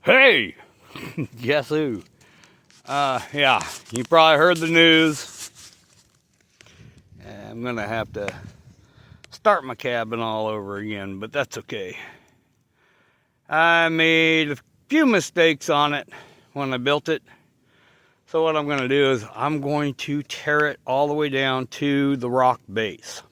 Hey, guess who? Yeah, you probably heard the news. I'm gonna have to start my cabin all over again, but that's okay. I made a few mistakes on it when I built it. So what I'm gonna do is I'm going to tear it all the way down to the rock base.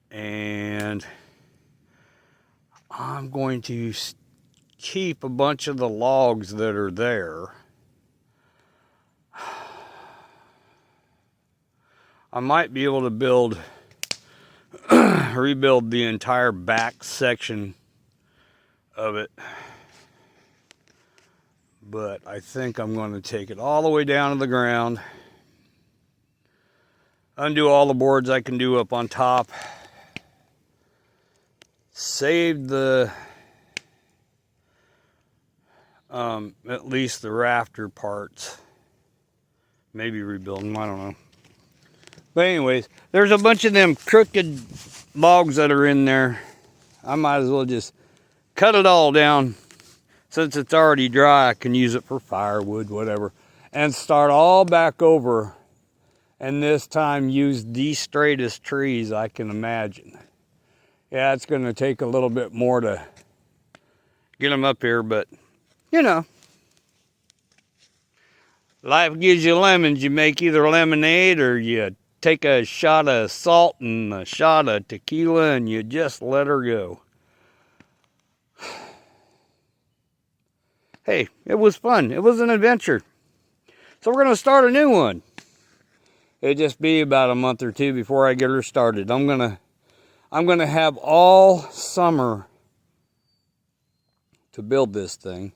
And I'm going to keep a bunch of the logs that are there. I might be able to rebuild the entire back section of it, but I think I'm going to take it all the way down to the ground, undo all the boards I can do up on top, save the at least the rafter parts, maybe rebuild them, I don't know. But anyways, there's a bunch of them crooked logs that are in there. I might as well just cut it all down. Since it's already dry, I can use it for firewood, whatever, and start all back over, and this time use the straightest trees I can imagine. Yeah, it's going to take a little bit more to get them up here, but you know, life gives you lemons. You make either lemonade or you take a shot of salt and a shot of tequila and you just let her go. Hey, it was fun. It was an adventure. So we're going to start a new one. It'll just be about a month or two before I get her started. I'm gonna have all summer to build this thing.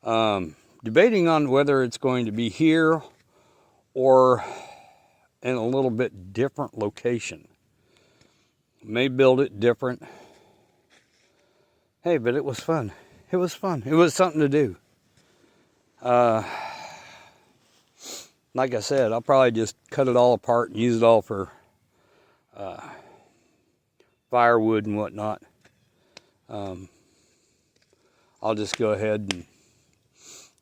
Debating on whether it's going to be here or in a little bit different location. May build it different. Hey, but it was fun. It was fun. It was something to do. Like I said, I'll probably just cut it all apart and use it all for firewood and whatnot. I'll just go ahead and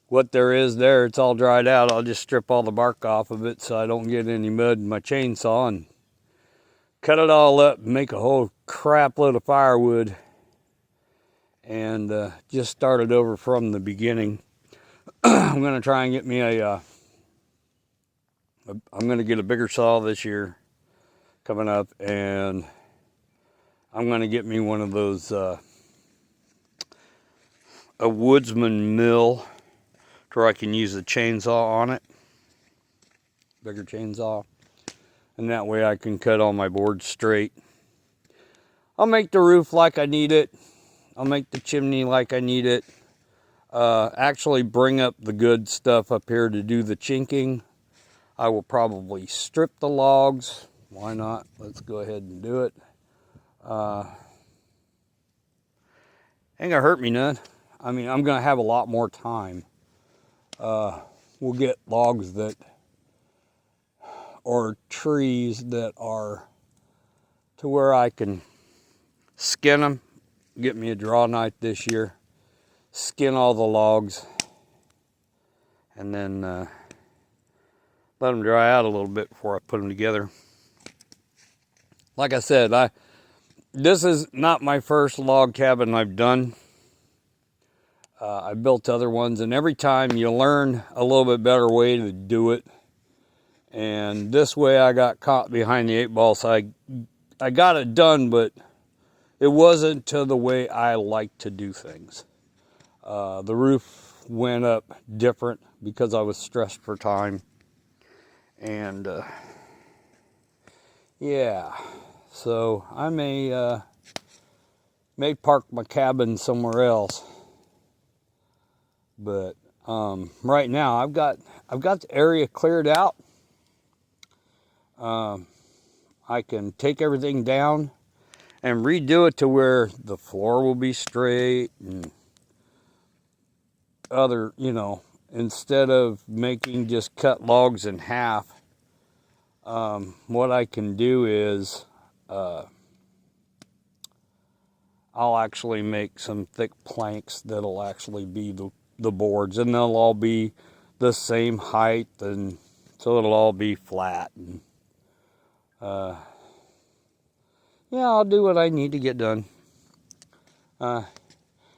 what there is there, it's all dried out. I'll just strip all the bark off of it so I don't get any mud in my chainsaw and cut it all up and make a whole crap load of firewood and just start it over from the beginning. I'm going to try and get me I'm going to get a bigger saw this year coming up, and I'm going to get me one of those, a Woodsman mill where I can use a chainsaw on it, bigger chainsaw, and that way I can cut all my boards straight. I'll make the roof like I need it. I'll make the chimney like I need it. Actually bring up the good stuff up here to do the chinking. I will probably strip the logs. Why not? Let's go ahead and do it. Ain't gonna hurt me none. I mean, I'm gonna have a lot more time. We'll get logs or trees that are to where I can skin them. Get me a draw knife this year. Skin all the logs. And then let them dry out a little bit before I put them together. Like I said, this is not my first log cabin I've done. I built other ones, and every time you learn a little bit better way to do it. And this way I got caught behind the 8-ball, so I got it done, but it wasn't to the way I like to do things. The roof went up different because I was stressed for time. And yeah, so I may park my cabin somewhere else. But right now I've got the area cleared out. I can take everything down and redo it to where the floor will be straight and other, instead of making just cut logs in half, what I can do is I'll actually make some thick planks that'll actually be the boards, and they'll all be the same height, and so it'll all be flat. And yeah, I'll do what I need to get done.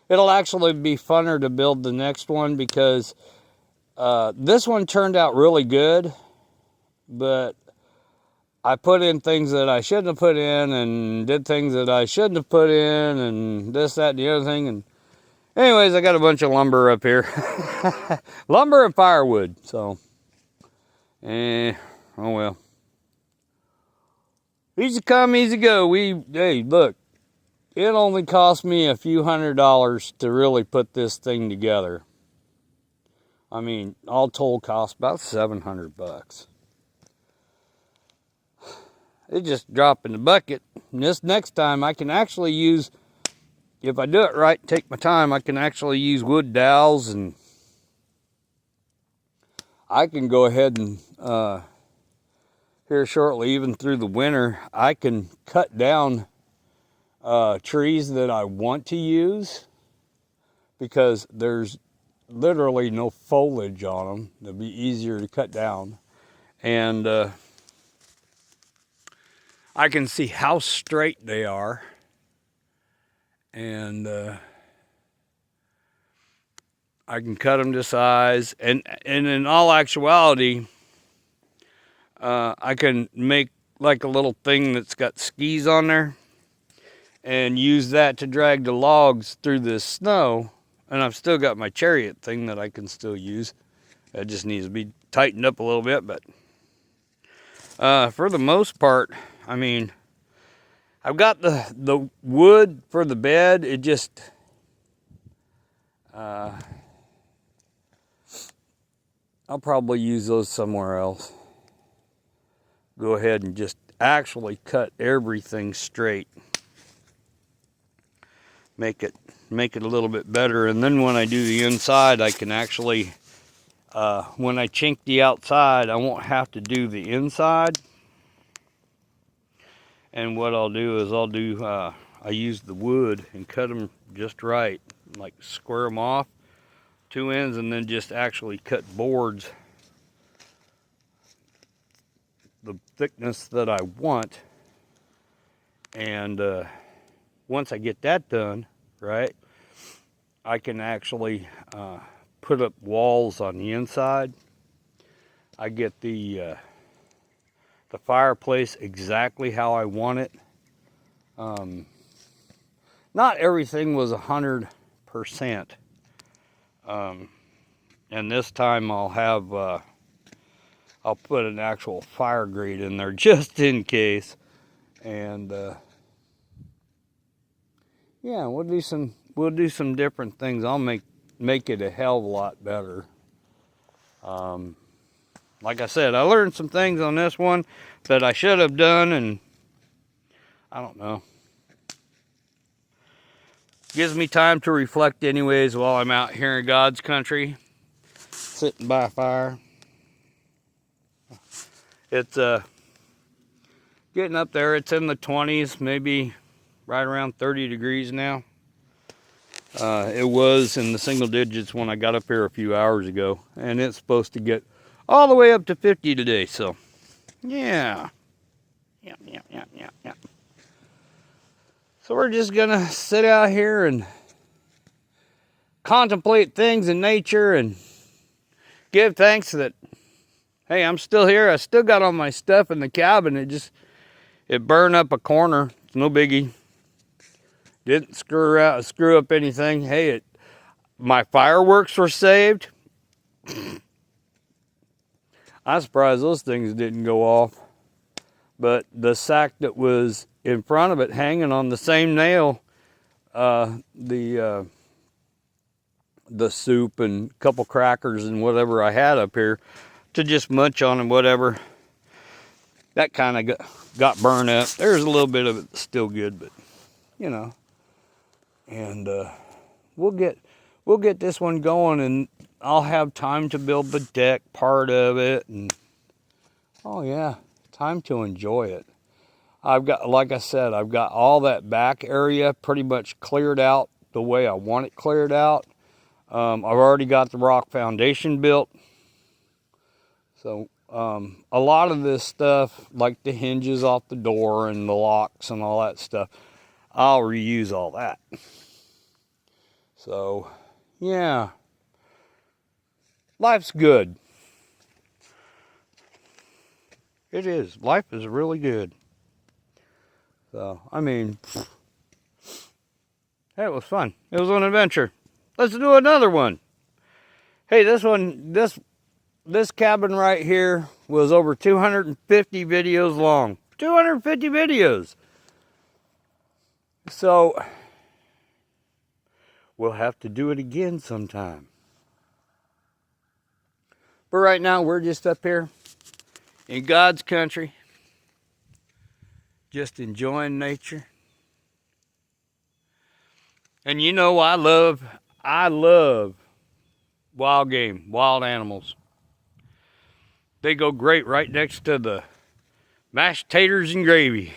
It'll actually be funner to build the next one, because this one turned out really good, but I put in things that I shouldn't have put in, and did things that I shouldn't have put in, and this, that, and the other thing. And anyways, I got a bunch of lumber up here. Lumber and firewood. So, oh well. Easy come, easy go. Hey, look. It only cost me a few $100s to really put this thing together. I mean, all told, cost about $700. It just dropped in the bucket. And this next time I can actually use, if I do it right, take my time, I can actually use wood dowels, and I can go ahead and here shortly, even through the winter, I can cut down trees that I want to use, because there's literally no foliage on them. They'll be easier to cut down. And I can see how straight they are. And I can cut them to size. And in all actuality, I can make like a little thing that's got skis on there, and use that to drag the logs through this snow. And I've still got my chariot thing that I can still use. It just needs to be tightened up a little bit, but for the most part, I mean, I've got the wood for the bed. It just I'll probably use those somewhere else. Go ahead and just actually cut everything straight. Make it a little bit better. And then when I do the inside, I can actually, when I chink the outside, I won't have to do the inside. And what I'll do is I use the wood and cut them just right, like square them off, two ends, and then just actually cut boards the thickness that I want. And once I get that done, right, I can actually put up walls on the inside. I get the fireplace exactly how I want it. Not everything was 100%. And this time I'll have I'll put an actual fire grate in there just in case. And yeah, we'll do some different things. I'll make it a hell of a lot better. Like I said, I learned some things on this one that I should have done, and I don't know. Gives me time to reflect anyways while I'm out here in God's country, sitting by a fire. It's getting up there. It's in the 20s, maybe right around 30 degrees now. It was in the single digits when I got up here a few hours ago, and it's supposed to get all the way up to 50 today. So yeah. So we're just gonna sit out here and contemplate things in nature and give thanks that, hey, I'm still here. I still got all my stuff in the cabin. It burned up a corner. It's no biggie. Didn't screw up anything. Hey, my fireworks were saved. I'm surprised those things didn't go off. But the sack that was in front of it, hanging on the same nail, the soup and a couple crackers and whatever I had up here to just munch on and whatever, that kind of got burned up. There's a little bit of it still good, but you know. And we'll get this one going, and I'll have time to build the deck part of it, and oh yeah, time to enjoy it. I've got, like I said, I've got all that back area pretty much cleared out the way I want it cleared out. I've already got the rock foundation built. So a lot of this stuff, like the hinges off the door and the locks and all that stuff, I'll reuse all that. So, yeah. Life's good. It is. Life is really good. So, I mean, hey, it was fun. It was an adventure. Let's do another one. Hey, this cabin right here was over 250 videos long. 250 videos. So, we'll have to do it again sometime. But right now, we're just up here in God's country, just enjoying nature. And you know, I love wild game, wild animals. They go great right next to the mashed taters and gravy.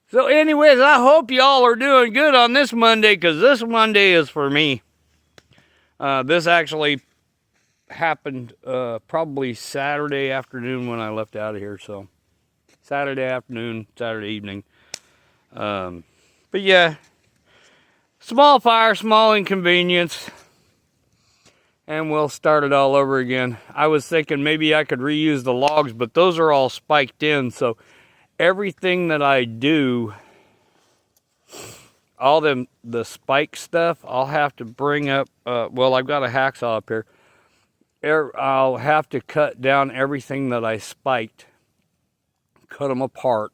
So anyways, I hope y'all are doing good on this Monday, because this Monday is for me. This actually happened probably Saturday afternoon when I left out of here. So Saturday afternoon, Saturday evening. But yeah, small fire, small inconvenience, and we'll start it all over again. I was thinking maybe I could reuse the logs, but those are all spiked in, so everything that I do, all the spike stuff, I'll have to bring up, well, I've got a hacksaw up here. I'll have to cut down everything that I spiked, cut them apart,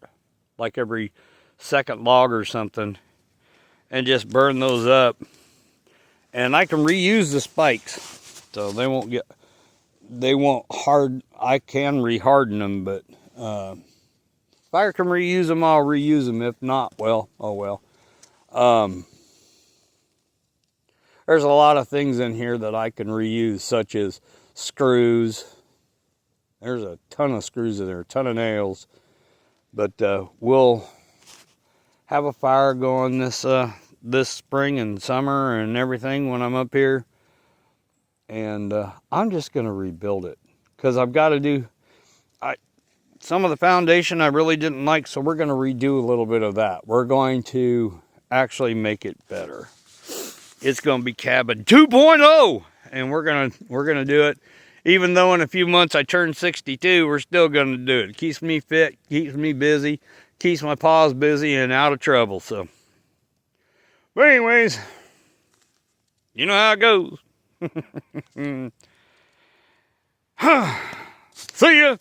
like every second log or something, and just burn those up. And I can reuse the spikes, so they won't hard. I can reharden them, but if I can reuse them, I'll reuse them. If not, well, oh well. There's a lot of things in here that I can reuse, such as screws. There's a ton of screws in there, a ton of nails. But we'll have a fire going this spring and summer and everything when I'm up here. And I'm just going to rebuild it, because I've got to do... some of the foundation I really didn't like, so we're going to redo a little bit of that. We're going to actually make it better. It's going to be cabin 2.0, and we're going to do it. Even though in a few months I turn 62, we're still going to do it. It keeps me fit, keeps me busy, keeps my paws busy and out of trouble. So, but anyways, you know how it goes. See ya.